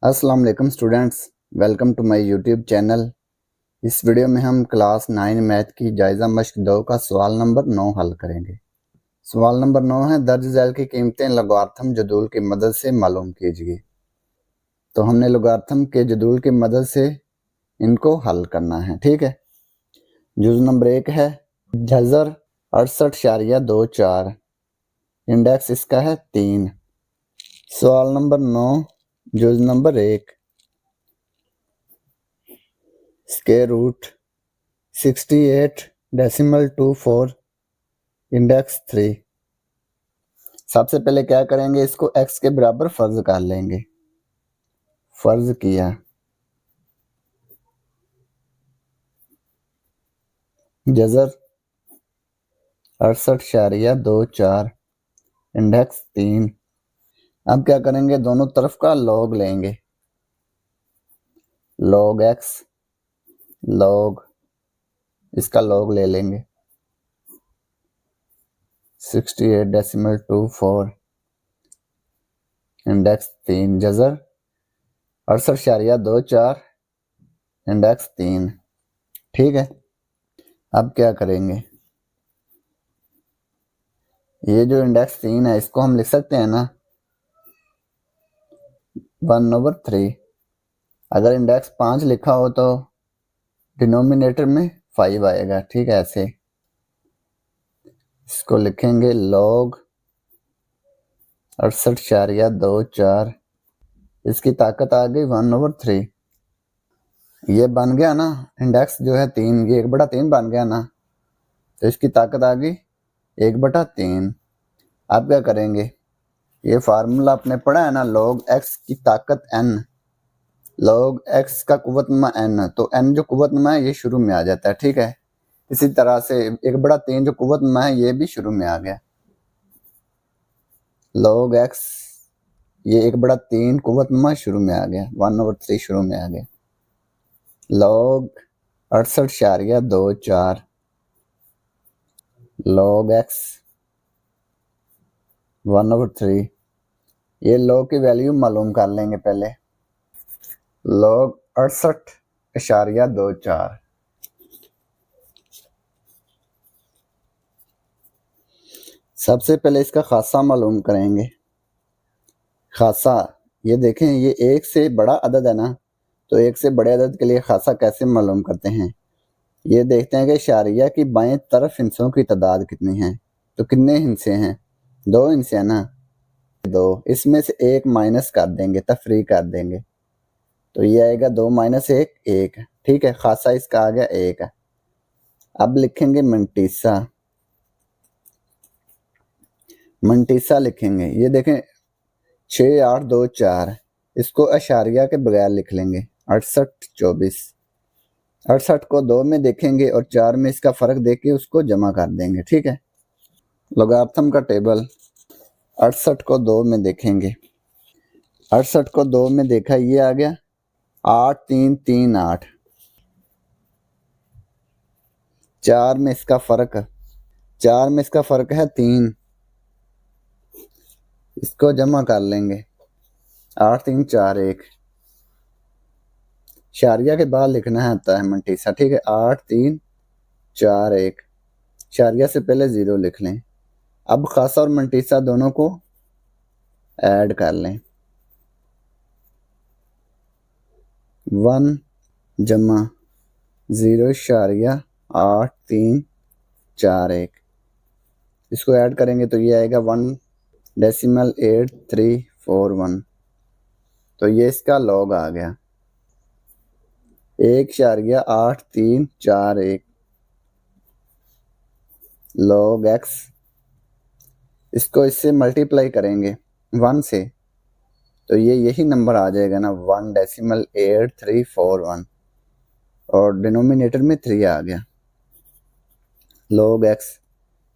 अस्सलाम वालेकुम students, welcome to my YouTube channel. इस वीडियो में हम क्लास 9 मैथ की जायज़ा मश्क 2 का सवाल नंबर 9 हल करेंगे। सवाल नंबर 9 है, दर्ज झैल की कीमतें लोगारिथम जदूल की मदद से मालूम कीजिए। तो हमने लोगारिथम के जदूल की मदद से इनको हल करना है। ठीक है, जुज़ नंबर 1 है जज़र 68.24, इंडेक्स इसका है 3। सवाल नंबर 9, जुज़ नंबर 1 स्क्वायर रूट 68.24 इंडेक्स 3। सबसे पहले क्या करेंगे, इसको x के बराबर फर्ज कर लेंगे। फर्ज किया, जज़र 68.24 इंडेक्स 3। अब क्या करेंगे, दोनों तरफ का लॉग लेंगे। लॉग x, लॉग इसका लॉग ले लेंगे 68.24 इंडेक्स 3 जज़र 68.24 इंडेक्स 3। ठीक है, अब क्या करेंगे, ये जो इंडेक्स 3 है इसको हम लिख सकते हैं ना 1/3। अगर इंडेक्स 5 लिखा हो तो डिनोमिनेटर में 5 आएगा। ठीक है, ऐसे इसको लिखेंगे लॉग 68.24, इसकी ताकत आ गई 1/3। ये बन गया ना इंडेक्स जो है 3, ये 1/3 बन गया ना, तो इसकी ताकत आ गई 1/3। अब क्या करेंगे, ये फार्मूला आपने पढ़ा है ना, लॉग एक्स की ताकत n, लॉग एक्स का कुव्वतनुमा n, तो n जो कुव्वतनुमा है ये शुरू में आ जाता है। ठीक है, इसी तरह से 1/3 जो कुव्वतनुमा है ये भी शुरू में आ गया। लॉग एक्स ये 1/3 कुव्वतनुमा शुरू में आ गया, 1/3 शुरू में आ गया। लॉग 68.24 लॉग एक्स 1/3, ये लॉग की वैल्यू मालूम कर लेंगे पहले। लॉग 68.24, सबसे पहले इसका खासा मालूम करेंगे। खासा, ये देखें ये एक से बड़ा अदद है ना, तो एक से बड़े अदद के लिए खासा कैसे मालूम करते हैं। ये देखते हैं कि इशारिया की बाएं तरफ हिस्सों की तादाद कितनी है। तो कितने हिस्से हैं, 2 हिस्से हैं ना, 2, इसमें से एक माइनस कर देंगे, तफरी कर देंगे, तो ये आएगा 2 - 1 1। ठीक है, खासा इसका आ गया 1। अब लिखेंगे मंटीसा, मंटीसा लिखेंगे, ये देखें 6824, इसको अशारिया के बगैर लिख लेंगे 6824। 68 को 2 में देखेंगे और 4 में इसका फर्क देके उसको जमा कर देंगे। ठीक है, लोगारिथम का टेबल 68 को 2 में देखेंगे, 68 को 2 में देखा, ये आ गया 8338। 4 में इसका फर्क, 4 में इसका फर्क है 3, इसको जमा कर लेंगे 8341। शारिया के बाद लिखना आता है मंटीसा। ठीक है, 8341, शारिया से पहले 0 लिख लें। अब खासा और मंटीसा दोनों को ऐड कर लें, 1 जमा 0.8341, इसको ऐड करेंगे तो ये आएगा 1.8341। तो ये इसका लॉग आ गया 1.8341 लॉग एक्स। इसको इससे मल्टीप्लाई करेंगे 1 से, तो ये यही नंबर आ जाएगा ना 1.8341, और डिनोमिनेटर में 3 आ गया। लॉग एक्स,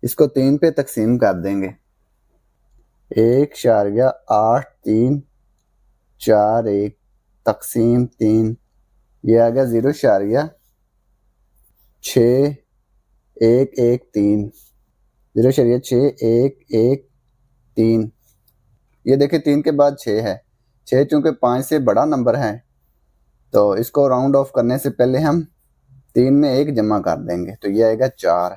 इसको 3 पे तकसीम कर देंगे, 1.8341 तकसीम 3, ये आ गया 0.6113, 0.6113। ये देखिए 3 के बाद 6 है, 6 चूँकि 5 से बड़ा नंबर है तो इसको राउंड ऑफ करने से पहले हम 3 में 1 जमा कर देंगे, तो ये आएगा 4।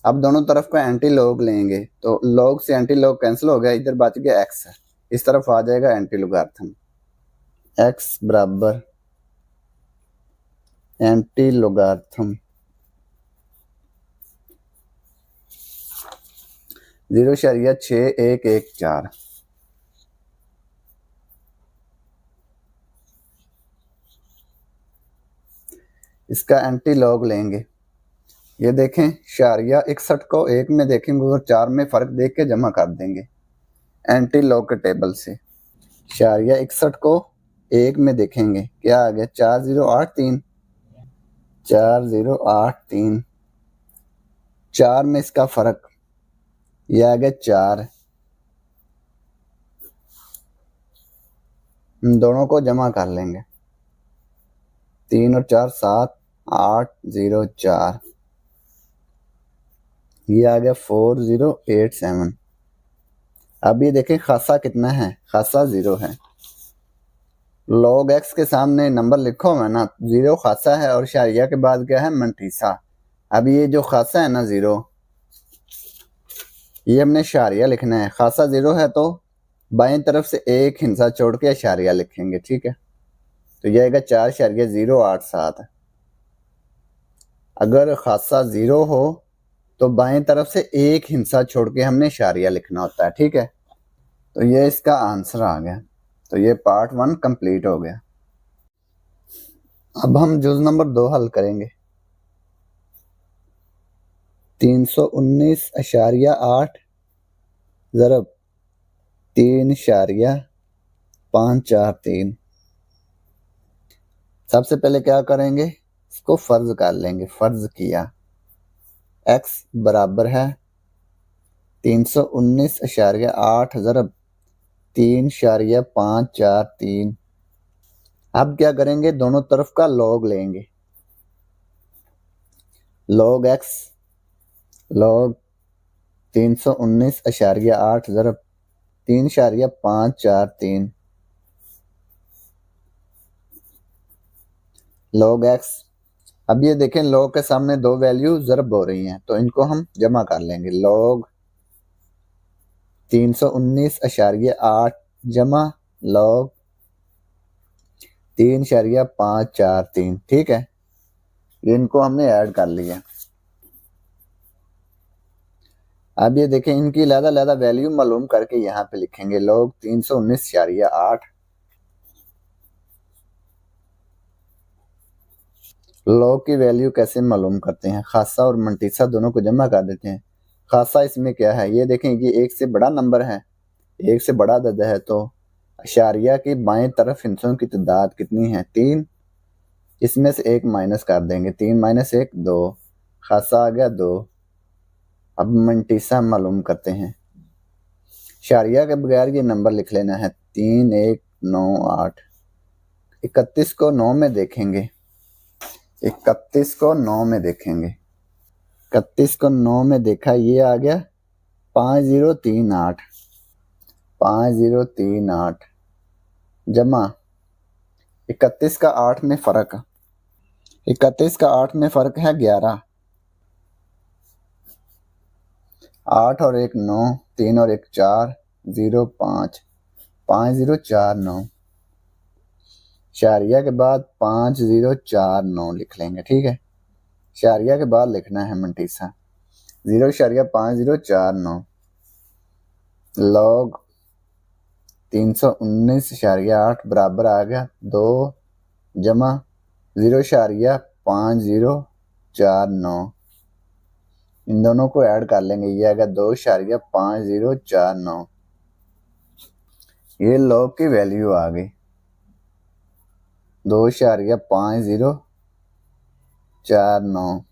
अब दोनों तरफ का एंटी लॉग लेंगे, तो लॉग से एंटी लॉग कैंसिल हो गया, इधर बच गया x, इस तरफ आ जाएगा एंटी लोगारिथम। x बराबर एंटी लोगारिथम 0.6114। इसका एंटी लॉग लेंगे, ये देखें 61 को 1 में देखेंगे और 4 में फ़र्क देख के जमा कर देंगे एंटी लॉग के टेबल से। 61 को 1 में देखेंगे क्या आ गया 4083, 4083। 4 में इसका फ़र्क ये आ गया 4, दोनों को जमा कर लेंगे, 3 और 4 7, 804, ये आ गया 4087। अब ये देखें खासा कितना है, खासा 0 है। लॉग x के सामने नंबर लिखो है ना, 0 खासा है और शारिया के बाद क्या है मंटीसा। अब ये जो खासा है ना 0, ये हमने शारिया लिखना है। खासा 0 है तो बाएं तरफ से एक हिंसा छोड़ के शारिया लिखेंगे, ठीक है। तो ये आएगा 4.087। अगर खासा 0 हो तो बाएं तरफ से एक हिंसा छोड़ के हमने शारिया लिखना होता है, ठीक है। तो ये इसका आंसर आ गया। तो ये पार्ट 1 कंप्लीट हो गया। अब हम जुज नंबर 2 हल करेंगे। 319.8 ज़रब 3.543। सबसे पहले क्या करेंगे, इसको फर्ज कर लेंगे। फर्ज किया x बराबर है 319.8 ज़रब 3.543। अब क्या करेंगे, दोनों तरफ का लॉग लेंगे। Log x log 319.8 ज़रब 3.543 log x। अब ये देखें लॉग के सामने दो वैल्यू ज़रब हो रही हैं, तो इनको हम जमा कर लेंगे। लॉग 319.8 जमा लॉग 3.543, ठीक है। इनको हमने ऐड कर लिया। अब ये देखें इनकी अलग-अलग वैल्यू मालूम करके यहाँ पे लिखेंगे। लॉग 319.8 लॉग की वैल्यू कैसे मालूम करते हैं, खासा और मंटीसा दोनों को जमा कर देते हैं। खासा इसमें क्या है, ये देखें ये 1 से बड़ा नंबर है, 1 से बड़ा अदद है, तो अशारिया की बाएं तरफ हिस्सों की तादाद कितनी है 3, इसमें से 1 माइनस कर देंगे। 3 माइनस 1 2, खासा आ गया 2। अब मंटीसा मालूम करते हैं। शारिया के बगैर ये नंबर लिख लेना है 3198। 31 को 9 में देखेंगे, 31 को 9 में देखेंगे। 31 को 9 में देखा, ये आ गया 5038। 5038 जमा 31 का 8 में फ़र्क, 31 का 8 में फ़र्क है 11। 8 और 1 9, 3 और 1 4, 0 5, 5049। शारिया के बाद 5049 लिख लेंगे, ठीक है। शारिया के बाद लिखना है मंटीसा 0.5049 लॉग 319.8 बराबर आ गया 2 जमा 0.5049। इन दोनों को ऐड कर लेंगे, ये आएगा 2.5049। ये लॉग की वैल्यू आ गई 2.5049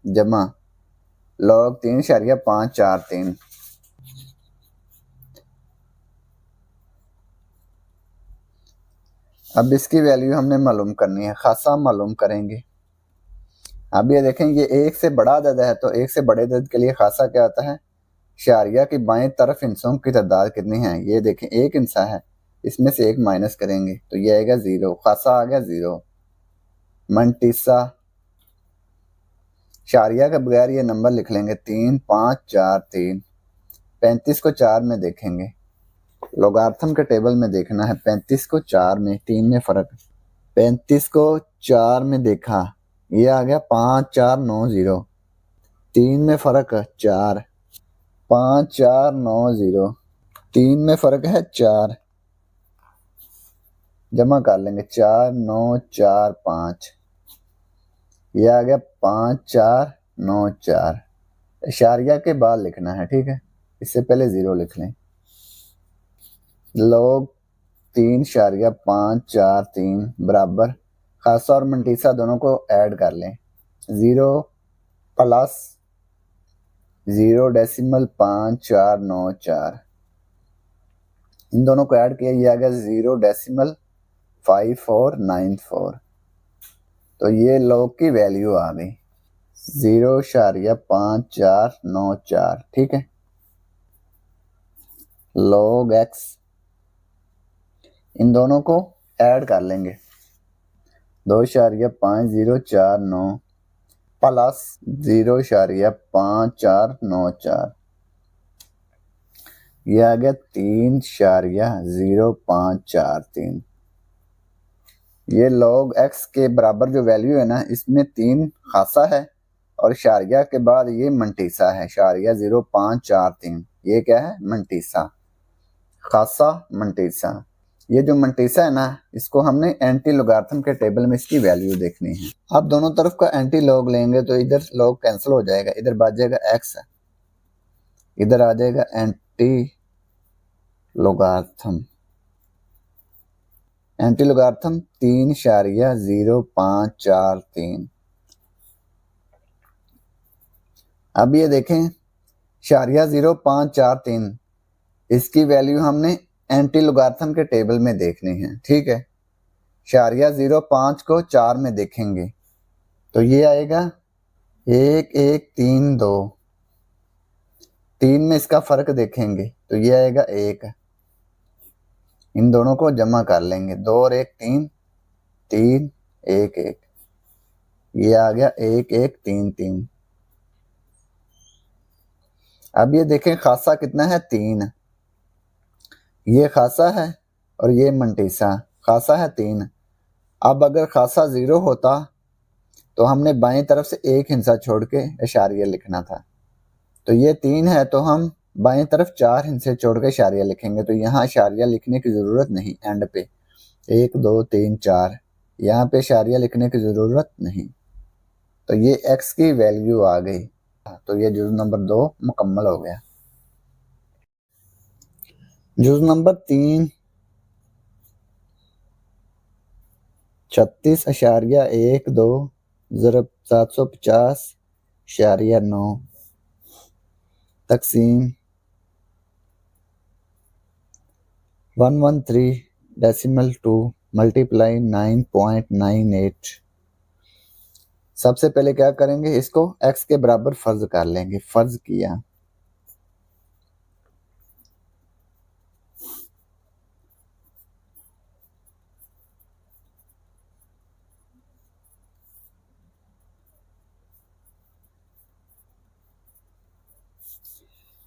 जमा लॉग 3.543। अब इसकी वैल्यू हमने मालूम करनी है, खासा मालूम करेंगे। अब ये देखें ये 1 से बड़ा अदद है, तो 1 से बड़े अदद के लिए खासा क्या होता है, शारिया की बाएं तरफ हिस्सों की तादाद कितनी है। ये देखें 1 हिस्सा है, इसमें से एक माइनस करेंगे तो ये आएगा 0, खासा आ गया 0। मंटीसा शारिया के बगैर ये नंबर लिख लेंगे 3 5 4 3। 35 को 4 में देखेंगे, लोगार्थम के टेबल में देखना है। 35 को 4 में, 3 में फर्क। 35 को 4 में देखा, ये आ गया 5 4 9 0। 3 में फर्क 4, 5 4 9 0। 3 में फर्क है 4, जमा कर लेंगे 4 9 4 5। ये आ गया 5 4 9 4। इशारिया के बाद लिखना है, ठीक है, इससे पहले 0 लिख लें। लोग 3.5 4 3 बराबर खासा और मंटीसा दोनों को ऐड कर लें। 0 प्लस 0.5494, इन दोनों को ऐड किया, ये आ गया 0.5494। तो ये लॉग की वैल्यू आ गई 0.5494, ठीक है। लॉग एक्स, इन दोनों को ऐड कर लेंगे। 2.5049 प्लस 0.5494, ये आ गया 3.0543। ये log x के बराबर जो वैल्यू है ना, इसमें 3 खासा है और शारिया के बाद ये मंटीसा है, शारिया 0.543। ये क्या है? मंटीसा, खासा मंटीसा। ये जो मंटीसा है ना, इसको हमने एंटी लोगार्थम के टेबल में इसकी वैल्यू देखनी है। अब दोनों तरफ का एंटी लॉग लेंगे तो इधर लॉग कैंसिल हो जाएगा, इधर बच जाएगा x, इधर आ जाएगा एंटी लोगार्थम। एंटी लोगार्थम 3.0543। अब ये देखें शारिया 0.543, इसकी वैल्यू हमने एंटी लोगार्थम के टेबल में देखनी है, ठीक है। शारिया 0.5 को 4 में देखेंगे तो ये आएगा 1132। 3 में इसका फर्क देखेंगे तो ये आएगा 1। इन दोनों को जमा कर लेंगे, 2 और 1 3, 3 1 1, ये आ गया 1133। अब ये देखें खासा कितना है? 3। ये खासा है और ये मंटीसा, खासा है 3। अब अगर खासा 0 होता तो हमने बाएं तरफ से एक हिस्सा छोड़ के इशारिया लिखना था। तो ये 3 है तो हम बाएं तरफ 4 हिस्से छोड़ के इशारिया लिखेंगे। तो यहाँ इशारिया लिखने की ज़रूरत नहीं, एंड पे 1 2 3 4, यहाँ पे इशारिया लिखने की ज़रूरत नहीं। तो ये x की वैल्यू आ गई। तो ये जुज़ नंबर 2 मुकम्मल हो गया। जुज़ नंबर 3 36.12 ज़रब 750.9 तकसीम 113.2 मल्टीप्लाई 9.98। सबसे पहले क्या करेंगे, इसको x के बराबर फर्ज कर लेंगे। फर्ज किया,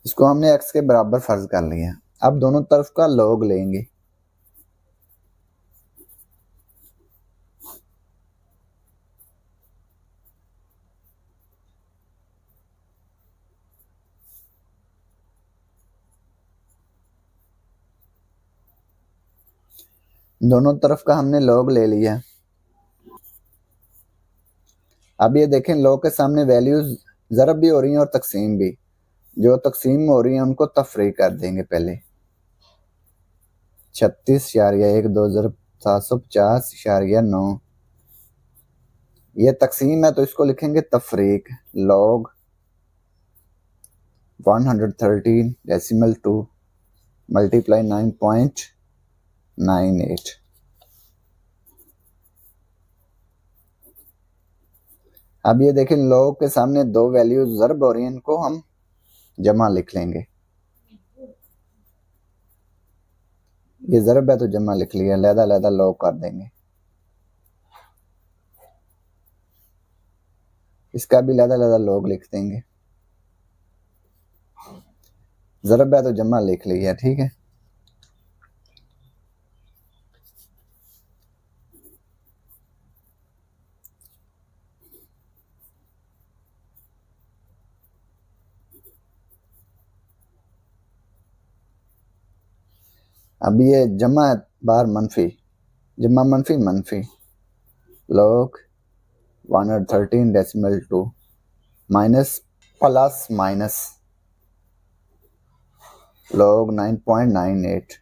इसको हमने x के बराबर फर्ज कर लिया। अब दोनों तरफ का लॉग लेंगे। दोनों तरफ का हमने लॉग ले लिया। अब ये देखें लॉग के सामने वैल्यूज ज़रब भी हो रही हैं और तकसीम भी। जो तकसीम हो रही है उनको तफरीक कर देंगे पहले। 36.12 ज़रब 750.9, ये तकसीम है तो इसको लिखेंगे तफरीक। Log 113.2 multiply 9.98। अब ये देखें लॉग के सामने 2 वैल्यू ज़रब हो रही हैं, इनको हम जमा लिख लेंगे। ये ज़रब है तो जमा लिख लिया, अलहदा लॉग कर देंगे। इसका भी अलहदा लॉग लिख देंगे। ज़रब है तो जमा लिख लिया, ठीक है। अब ये जमा बार मनफी, जमा मनफी मनफी log 113.2 minus plus minus log 9.98।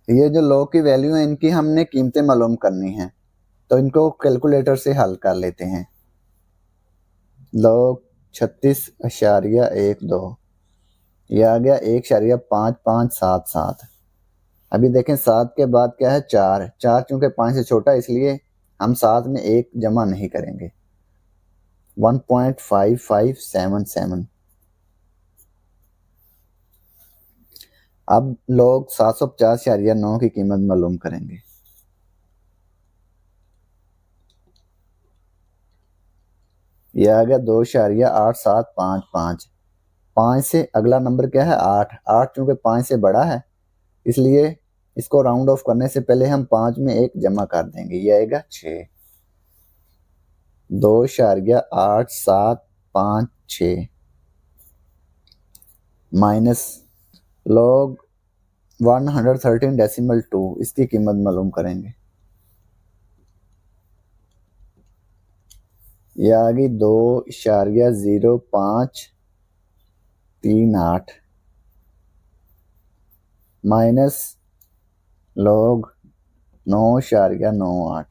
ये जो log की वैल्यू है इनकी हमने कीमतें मालूम करनी है, तो इनको कैलकुलेटर से हल कर लेते हैं। log 36.12 ये आ गया 1.5577। अभी देखें 7 के बाद क्या है 4, 4 चूंकि 5 से छोटा है इसलिए हम 7 में 1 जमा नहीं करेंगे। 1.5577। अब लोग 750.9 की कीमत मालूम करेंगे। यह आ गया 2.8755। 5 से अगला नंबर क्या है 8। 8 चूंकि 5 से बड़ा है इसलिए इसको राउंड ऑफ करने से पहले हम 5 में 1 जमा कर देंगे, ये आएगा 6। 2.8756 माइनस log 113.2 इसकी कीमत मालूम करेंगे। ये आ गई 2.0538 माइनस log 9.98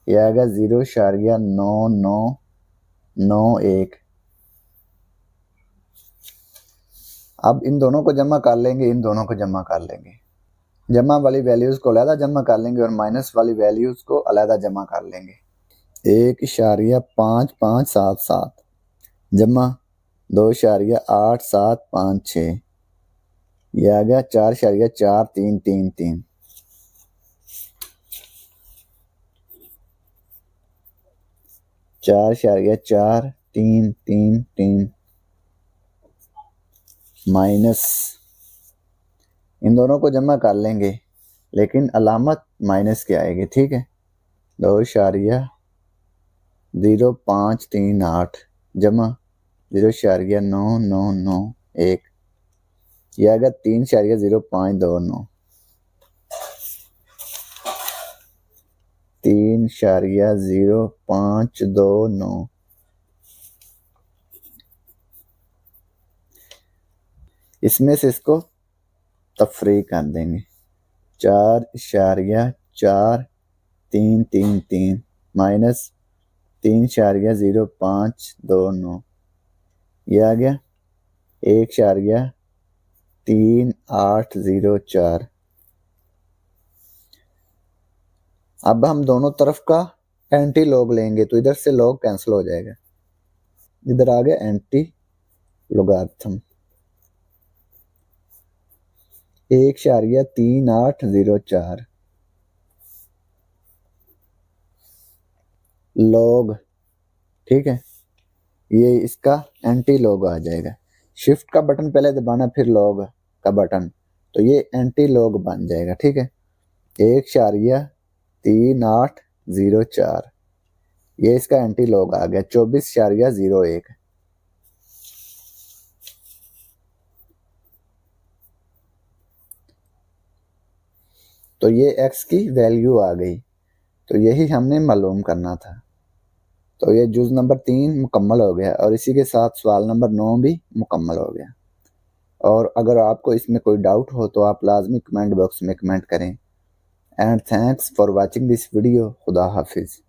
ये आ गया 0.9991। अब इन दोनों को जमा कर लेंगे, इन दोनों को जमा कर लेंगे। जमा वाली वैल्यूज को अलहदा जमा कर लेंगे और माइनस वाली वैल्यूज को अलहदा जमा कर लेंगे। 1.5577 जमा 2.8756 ये आ गया 4.4333। 4.4333 माइनस इन दोनों को जमा कर लेंगे लेकिन अलामत माइनस की आएगी, ठीक है। 2.0538 जमा 0.9991 यह आ गया 3.0529। 3.0529 इसमें से इसको तफरी कर देंगे। 4.4333 माइनस 3.0529 यह आ गया 1.3804। अब हम दोनों तरफ का एंटी लॉग लेंगे तो इधर से लॉग कैंसिल हो जाएगा, इधर आ गया एंटी लोगारिथम। 1.3804 लॉग, ठीक है। ये इसका एंटी लॉग आ जाएगा। शिफ्ट का बटन पहले दबाना फिर लॉग का बटन, तो ये एंटी लॉग बन जाएगा, ठीक है। 1.3804 ये इसका एंटी लॉग आ गया 24.01। तो ये x की वैल्यू आ गई, तो यही हमने मालूम करना था। तो ये जुज नंबर 3 मुकम्मल हो गया और इसी के साथ सवाल नंबर 9 भी मुकम्मल हो गया। और अगर आपको इसमें कोई डाउट हो तो आप लाजमी कमेंट बॉक्स में कमेंट करें। And thanks for watching this video. खुदा हाफिज़।